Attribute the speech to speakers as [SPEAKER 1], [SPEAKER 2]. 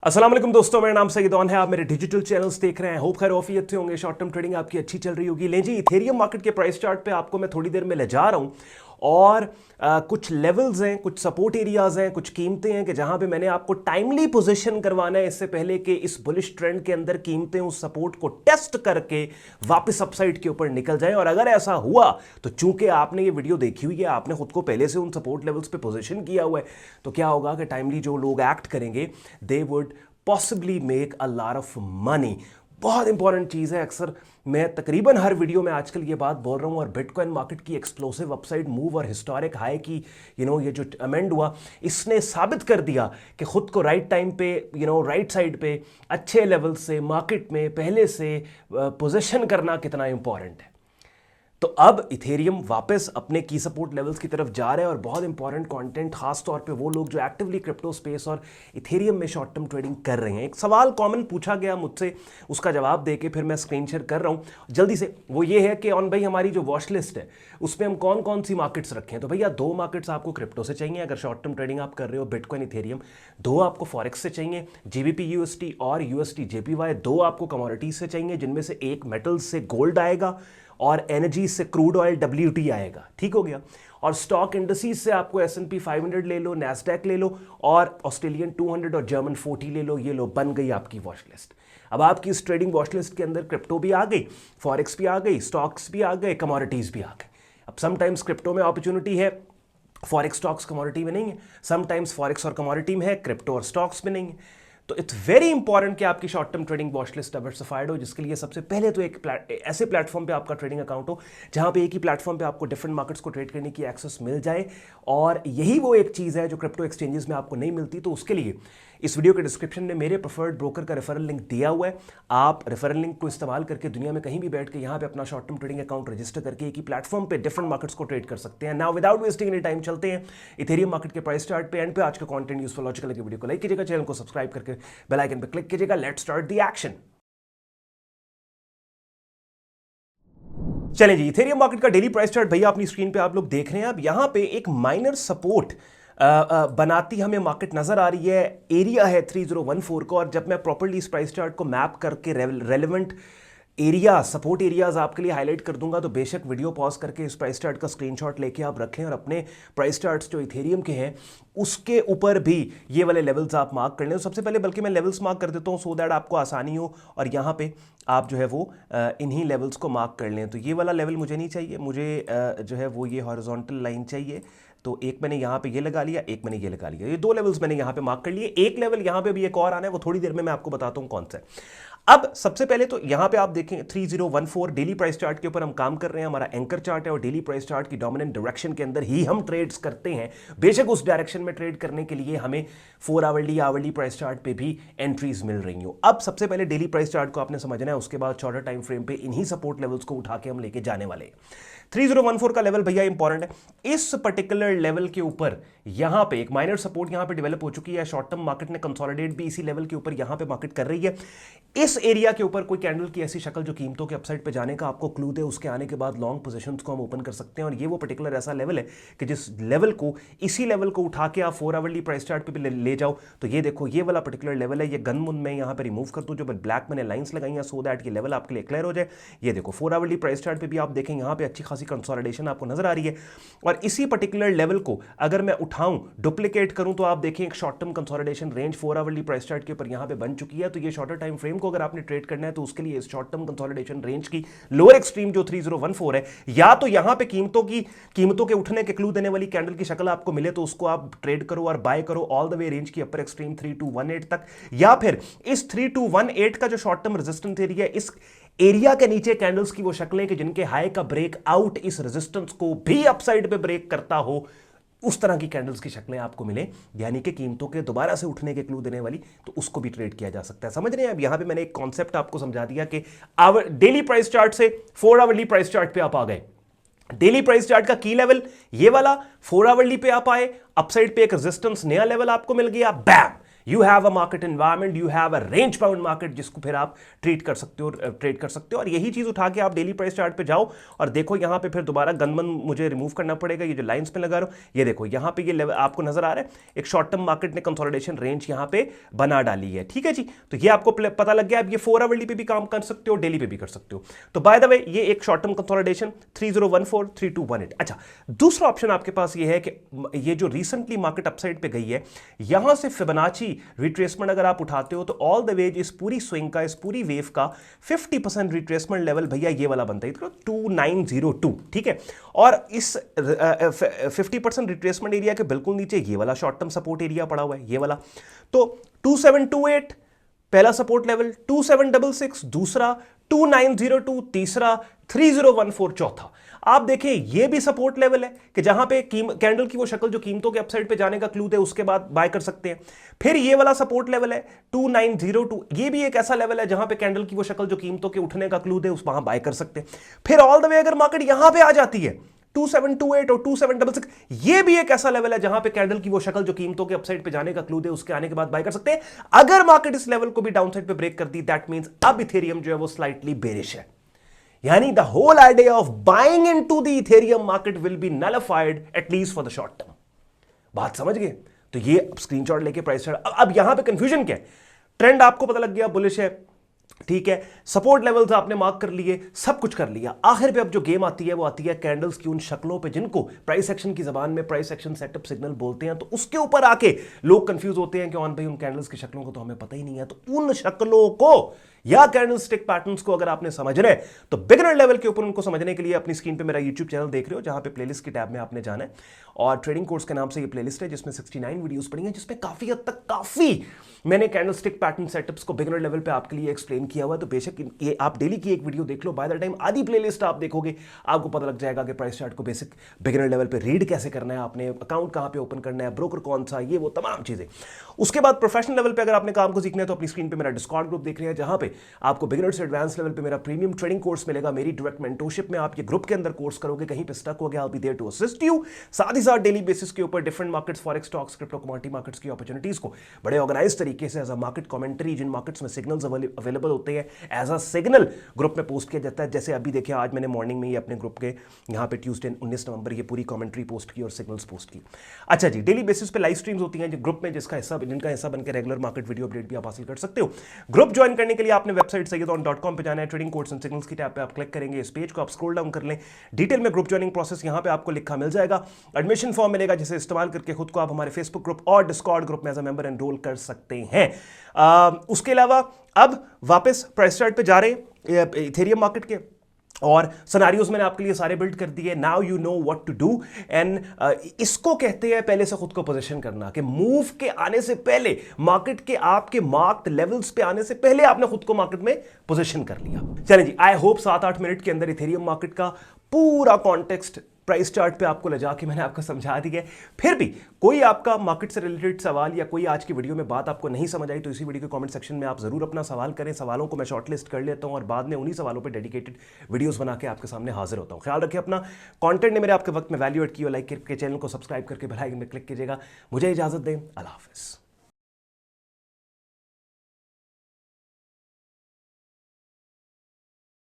[SPEAKER 1] अस्सलाम वालेकुम दोस्तों, मेरा नाम सईद है। आप मेरे डिजिटल चैनल्स देख रहे हैं। होप खैर ऑफियत से होंगे। शॉर्ट टर्म ट्रेडिंग आपकी अच्छी चल रही होगी। लें जी, इथेरियम मार्केट के प्राइस चार्ट पे आपको मैं थोड़ी देर में ले जा रहा हूं और कुछ लेवल्स हैं, कुछ सपोर्ट एरियाज हैं, कुछ कीमतें हैं कि जहां पे मैंने आपको टाइमली पोजीशन करवाना है इससे पहले कि इस बुलिश ट्रेंड के अंदर कीमतें उस सपोर्ट को टेस्ट करके वापस अपसाइड के ऊपर निकल जाएं। और अगर ऐसा हुआ तो चूंकि आपने ये वीडियो देखी हुई है, आपने खुद को पहले से उन सपोर्ट लेवल्स पे पोजीशन किया हुआ है, तो क्या होगा कि टाइमली जो लोग एक्ट करेंगे they would possibly make a lot of money. बहुत इंपॉर्टेंट चीज़ है। अक्सर मैं तकरीबन हर वीडियो में आजकल ये बात बोल रहा हूँ, और बिटकॉइन मार्केट की एक्सप्लोसिव अपसाइड मूव और हिस्टोरिक हाई की ये जो अमेंड हुआ, इसने साबित कर दिया कि खुद को राइट टाइम पे राइट साइड पे अच्छे लेवल से मार्केट में पहले से पोजीशन करना कितना इंपॉर्टेंट है। तो अब इथेरियम वापस अपने की सपोर्ट लेवल्स की तरफ जा रहे हैं, और बहुत इंपॉर्टेंट कंटेंट खास तौर पे वो लोग जो एक्टिवली क्रिप्टो स्पेस और इथेरियम में शॉर्ट टर्म ट्रेडिंग कर रहे हैं। एक सवाल कॉमन पूछा गया मुझसे, उसका जवाब देके फिर मैं स्क्रीन शेयर कर रहा हूँ जल्दी से। वो ये है कि ऑन भाई हमारी जो वॉच लिस्ट है उसमें हम कौन कौन सी मार्केट्स रखें। तो भैया दो मार्केट्स आपको क्रिप्टो से चाहिए अगर शॉर्ट टर्म ट्रेडिंग आप कर रहे हो, बिटकॉइन इथेरियम। दो आपको फॉरेक्स से चाहिए, जीबीपी यूएसटी और यूएसटी जेपीवाई। दो आपको कमोडिटीज से चाहिए, जिनमें से एक मेटल्स से गोल्ड आएगा और एनर्जी से क्रूड ऑयल WT आएगा। ठीक हो गया। और स्टॉक इंडस्ट्रीज से आपको S&P 500 ले लो, नैस्डैक ले लो, और ऑस्ट्रेलियन 200 और जर्मन 40 ले लो। ये लो, बन गई आपकी वॉच लिस्ट। अब आपकी इस ट्रेडिंग वॉच लिस्ट के अंदर क्रिप्टो भी आ गई, फॉरेक्स भी आ गई, स्टॉक्स भी आ गए, कमोडिटीज भी आ गए। अब समटाइम्स क्रिप्टो में अपॉर्चुनिटी है, फॉरेक्स स्टॉक्स कमोडिटी में नहीं है। समटाइम्स फॉरेक्स और कमोडिटी में है, क्रिप्टो और स्टॉक्स में नहीं है। तो इट्स वेरी इंपॉर्टेंट कि आपकी short term trading watch list diversified हो, जिसके लिए सबसे पहले तो एक ऐसे प्लेटफॉर्म पे आपका ट्रेडिंग अकाउंट हो जहां पे एक ही प्लेटफॉर्म पे आपको डिफरेंट मार्केट्स को ट्रेड करने की एक्सेस मिल जाए। और यही वो एक चीज़ है जो क्रिप्टो एक्सचेंजेस में आपको नहीं मिलती। तो उसके लिए इस वीडियो के डिस्क्रिप्शन में मेरे प्रेफर्ड ब्रोकर का रेफरल लिंक दिया हुआ है। आप रेफरल लिंक को इस्तेमाल करके दुनिया में कहीं भी बैठ के यहाँ पे अपना short term trading account register करके एक ही प्लेटफॉर्म पे डिफरेंट मार्केट्स को ट्रेड कर सकते हैं। Now without wasting any time चलते हैं इथेरियम मार्केट के प्राइस चार्ट पे। एंड पे आज का कंटेंट यूजफुल लॉजिकल के वीडियो को लाइक कीजिएगा, चैनल को सब्सक्राइब करके बेल आइकन पे क्लिक कीजिएगा। Let's start the action. चलें जी, इथेरियम मार्केट का डेली प्राइस चार्ट भैया अपनी स्क्रीन पे आप लोग देख रहे हैं। अब यहां पे एक माइनर सपोर्ट बनाती हमें मार्केट नजर आ रही है। एरिया है 3014 का, और जब मैं प्रॉपर्ली इस प्राइस चार्ट को मैप करके रेलेवेंट एरिया, सपोर्ट एरियाज आपके लिए हाईलाइट कर दूंगा, तो बेशक वीडियो पॉज करके इस प्राइस चार्ट का स्क्रीनशॉट लेके आप रखें और अपने प्राइस चार्ट्स जो इथेरियम के हैं उसके ऊपर भी ये वाले लेवल्स आप मार्क कर लें। तो सबसे पहले बल्कि मैं लेवल्स मार्क कर देता हूं सो दैट आपको आसानी हो, और यहाँ पे आप जो है वो इन्हीं लेवल्स को मार्क कर लें। तो ये वाला लेवल मुझे नहीं चाहिए, मुझे जो है वो ये हॉरिजॉन्टल लाइन चाहिए। तो एक मैंने यहाँ पे ये लगा लिया, एक मैंने ये लगा लिया। ये दो लेवल्स मैंने यहाँ पे मार्क कर लिए। एक लेवल यहाँ पे भी एक और आना है, वो थोड़ी देर में मैं आपको बताता हूँ कौन सा है। अब सबसे पहले तो यहां पे आप देखें 3014 डेली प्राइस चार्ट के ऊपर हम काम कर रहे हैं। हमारा एंकर चार्ट है और डेली प्राइस चार्ट की डोमिनेंट डायरेक्शन के अंदर ही हम ट्रेड्स करते हैं। बेशक उस डायरेक्शन में ट्रेड करने के लिए हमें 4 आवरली प्राइस चार्ट पे भी एंट्रीज मिल रही हो। अब सबसे पहले डेली प्राइस चार्ट को आपने समझना है, उसके बाद शॉर्टर टाइम फ्रेम पे इन्हीं सपोर्ट लेवल्स को उठा के हम लेके जाने वाले हैं। 3014 का लेवल भैया इंपॉर्टेंट है। इस पर्टिकुलर लेवल के ऊपर यहां पे एक माइनर सपोर्ट यहां पे डेवलप हो चुकी है। शॉर्ट टर्म मार्केट ने कंसोलिडेट भी इसी लेवल के ऊपर यहां पे मार्केट कर रही है। इस एरिया के ऊपर कोई कैंडल की ऐसी शक्ल जो कीमतों के अपसाइड पे जाने का आपको क्लू दे, उसके आने के बाद लॉन्ग पोजीशंस को हम ओपन कर सकते हैं। और ये वो पर्टिकुलर ऐसा लेवल है कि जिस लेवल को, इसी लेवल को उठा के आप 4 आवरली प्राइस चार्ट पे भी ले जाओ। तो ये देखो, ये वाला पर्टिकुलर लेवल है। ये गन मुन मैं यहां पे रिमूव कर दूं, जो ब्लैक मैंने लाइंस लगाई हैं, सो दैट ये लेवल आपके लिए क्लियर हो जाए। ये देखो 4 आवरली प्राइस चार्ट पे भी आप देखें यहां पे अच्छी खासी कंसोलिडेशन आपको नजर आ रही है। और इसी पर्टिकुलर लेवल को अगर मैं उठाऊं, डुप्लीकेट करूं, तो आप देखें एक short term consolidation range 4 hourly price chart के ऊपर यहां पे बन चुकी है। तो ये शॉर्टर टाइम फ्रेम को अगर आपने ट्रेड करना है तो उसके लिए इस शॉर्ट टर्म कंसोलिडेशन रेंज की लोअर एक्सट्रीम जो 3014 है, या तो यहां पे कीमतों के उठने के क्लू देने वाली कैंडल की शक्ल आपको मिले तो उसको आप ट्रेड करो और बाय करो ऑल द वे रेंज की अपर एक्सट्रीम 3218 तक, या फिर इस 3218 का जो शॉर्ट टर्म रेजिस्टेंस एरिया, इस एरिया के नीचे कैंडल्स की वो शक्लें कि जिनके हाई का ब्रेक आउट इस रेजिस्टेंस को भी अपसाइड पे ब्रेक करता हो, उस तरह की कैंडल्स की शक्लें आपको मिले, यानी कि कीमतों के दोबारा से उठने के क्लू देने वाली, तो उसको भी ट्रेड किया जा सकता है। समझ रहे हैं? अब यहां पे मैंने एक कॉन्सेप्ट आपको समझा दिया कि डेली प्राइस चार्ट से 4 आवरली प्राइस चार्ट पे आप आ गए। डेली प्राइस चार्ट का की लेवल ये वाला 4 आवरली पे आप आए, अपसाइड पे एक रेजिस्टेंस नया लेवल आपको मिल गया, bam, you have a market environment, you have a range bound market जिसको फिर आप ट्रेड कर सकते हो और यही चीज उठा के आप डेली प्राइस चार्ट पे जाओ और देखो यहां पे फिर दोबारा गनमन मुझे रिमूव करना पड़ेगा, ये जो लाइंस में लगा रहा हूं ये देखो यहां पे ये लेवल आपको नजर आ रहा है, एक शॉर्ट टर्म मार्केट ने कंसोलिडेशन रेंज यहां पे बना डाली है। ठीक है जी, तो ये आपको पता लग गया। अब ये 4 आवरली पे भी काम कर सकते हो, डेली पे भी कर सकते हो। तो बाय द वे ये एक शॉर्ट टर्म कंसोलिडेशन 3014 3218। अच्छा, दूसरा ऑप्शन आपके पास ये है कि ये जो रिसेंटली मार्केट अपसाइड पे गई है यहां से फिबोनाची रिट्रेसमेंट अगर आप उठाते हो तो ऑल द वे इस पूरी स्विंग का, इस पूरी वेव का 50% रिट्रेसमेंट लेवल भैया ये वाला बनता है 2902। ठीक है, और इस 50% रिट्रेसमेंट एरिया के बिल्कुल नीचे ये वाला शॉर्ट टर्म सपोर्ट एरिया पड़ा हुआ है, ये वाला। तो 2728 पहला सपोर्ट लेवल, 2766 दूसरा, 2902 तीसरा, 3014 चौथा। आप देखिए ये भी सपोर्ट लेवल है कि जहां पे कैंडल की वो शक्ल जो कीमतों के अपसाइड पे जाने का क्लू दे उसके बाद बाय कर सकते हैं। फिर ये वाला सपोर्ट लेवल है 2902, ये भी एक ऐसा लेवल है जहां पे कैंडल की वो शक्ल जो कीमतों के उठने का क्लू दे उस वहां बाय कर सकते हैं। फिर ऑल द वे अगर मार्केट यहां पे आ जाती है 2728 और 2766, ये भी एक ऐसा लेवल है जहां पे कैंडल की वो शक्ल जो कीमतों के अपसाइड पे जाने का क्लू दे उसके आने के बाद बाय कर सकते हैं। अगर मार्केट इस लेवल को भी डाउनसाइड पे ब्रेक कर दी दैट मींस अब इथेरियम जो है वो स्लाइटली बेरिश है, यानी the whole idea of buying into the Ethereum market will be nullified at least for the short term. बात समझ गए? तो ये स्क्रीनशॉट लेके प्राइस चार्ट, अब यहां पे कंफ्यूजन क्या है? ट्रेंड आपको पता लग गया बुलिश है, ठीक है, सपोर्ट लेवल्स आपने मार्क कर लिए, सब कुछ कर लिया। आखिर पे अब जो गेम आती है वो आती है कैंडल्स की उन शक्लों पे जिनको प्राइस एक्शन की जबान में प्राइस एक्शन सेटअप सिग्नल बोलते हैं। तो उसके ऊपर आके लोग कंफ्यूज होते हैं कि भाई उन कैंडल्स की शक्लों को तो हमें पता ही नहीं है। तो उन शक्लों को या कैंडलस्टिक पैटर्न्स को अगर आपने समझना है तो बिगिनर लेवल के ऊपर उनको समझने के लिए अपनी स्क्रीन पे मेरा YouTube चैनल देख रहे हो जहां पे प्लेलिस्ट की टैब में आपने जाना है और ट्रेडिंग कोर्स के नाम से ये प्लेलिस्ट है जिसमें 69 वीडियोस पड़ी हैं, जिसमें काफी हद तक काफी मैंने कैंडलस्टिक पैटर्न सेटअप्स को बिगिनर लेवल पे आपके लिए एक्सप्लेन किया हुआ है। तो बेशक ये आप डेली की एक वीडियो देख लो, बाय द टाइम आधी प्लेलिस्ट आप देखोगे आपको पता लग जाएगा कि प्राइस चार्ट को बेसिक बिगिनर लेवल पे रीड कैसे करना है, आपने अकाउंट कहां पे ओपन करना है, ब्रोकर कौन सा, ये वो तमाम चीजें। उसके बाद प्रोफेशनल लेवल पे अगर आपने काम को सीखना है तो अपनी स्क्रीन पे मेरा डिस्कॉर्ड ग्रुप देख रहे हैं जहां पे आपको बिगिनर से एडवांस लेवल पे मेरा प्रीमियम ट्रेडिंग कोर्स मिलेगा। मेरी डायरेक्ट मेंटरशिप में आप ये ग्रुप के अंदर कोर्स करोगे, कहीं पे स्टक हो गया I will be there to assist you. साथ ही साथ डेली बेसिस के ऊपर different markets, forex, stocks, crypto, commodity markets की अपॉर्चुनिटीज को बड़े ऑर्गेनाइज तरीके से एज अ मार्केट कमेंट्री, जिन मार्केट्स में सिग्नल्स अवेलेबल होते हैं एज अ सिग्नल ग्रुप में पोस्ट किया जाता है। जैसे अभी देखिए आज मैंने मॉर्निंग में ही अपने ग्रुप के यहाँ पे ट्यूसडे 19 नवंबर ये पूरी कमेंट्री पोस्ट की और सिग्नल्स पोस्ट की। अच्छा जी, डेली बेसिस पे लाइव स्ट्रीम्स होती हैं ग्रुप में जिनका हिस्सा बनकर रेगुलर मार्केट वीडियो अपडेट भी आप हासिल कर सकते हो। ग्रुप ज्वाइन करने के लिए आपने वेबसाइट sayyedon.com पे जाना है, ट्रेडिंग कोर्स एंड सिग्नल्स की टैब पे आप क्लिक करेंगे, इस पेज को आप स्क्रॉल डाउन कर लें, डिटेल में ग्रुप ज्वाइनिंग प्रोसेस यहां पे आपको लिखा मिल जाएगा। एडमिशन फॉर्म मिलेगा जिसे इस्तेमाल करके खुद को आप हमारे फेसबुक ग्रुप और डिस्कॉर्ड ग्रुप में एज अ मेंबर एनरोल कर सकते हैं। उसके अलावा अब वापस प्राइस चार्ट पे जा रहे हैं इथेरियम मार्केट के और सिनेरियोज मैंने आपके लिए सारे बिल्ड कर दिए। Now you know what to do and इसको कहते हैं पहले से खुद को पोजीशन करना, कि मूव के आने से पहले, मार्केट के आपके मार्क्ड लेवल्स पे आने से पहले आपने खुद को मार्केट में पोजीशन कर लिया। चलें जी, आई होप 7-8 मिनट के अंदर इथेरियम मार्केट का पूरा कॉन्टेक्स्ट प्राइस चार्ट पे आपको ले जाके मैंने आपको समझा दिया है। फिर भी कोई आपका मार्केट से रिलेटेड सवाल या कोई आज की वीडियो में बात आपको नहीं समझ आई तो इसी वीडियो के कमेंट सेक्शन में आप जरूर अपना सवाल करें। सवालों को मैं शॉर्टलिस्ट कर लेता हूं और बाद में उन्हीं सवालों पे डेडिकेटेड वीडियोस बना के आपके सामने हाजिर होता हूं। ख्याल रखिए अपना, कंटेंट ने मेरे आपके वक्त में वैल्यू ऐड किया, लाइक करके चैनल को सब्सक्राइब करके बेल आइकन में क्लिक कीजिएगा। मुझे इजाजत दें, अल्लाह हाफिज़।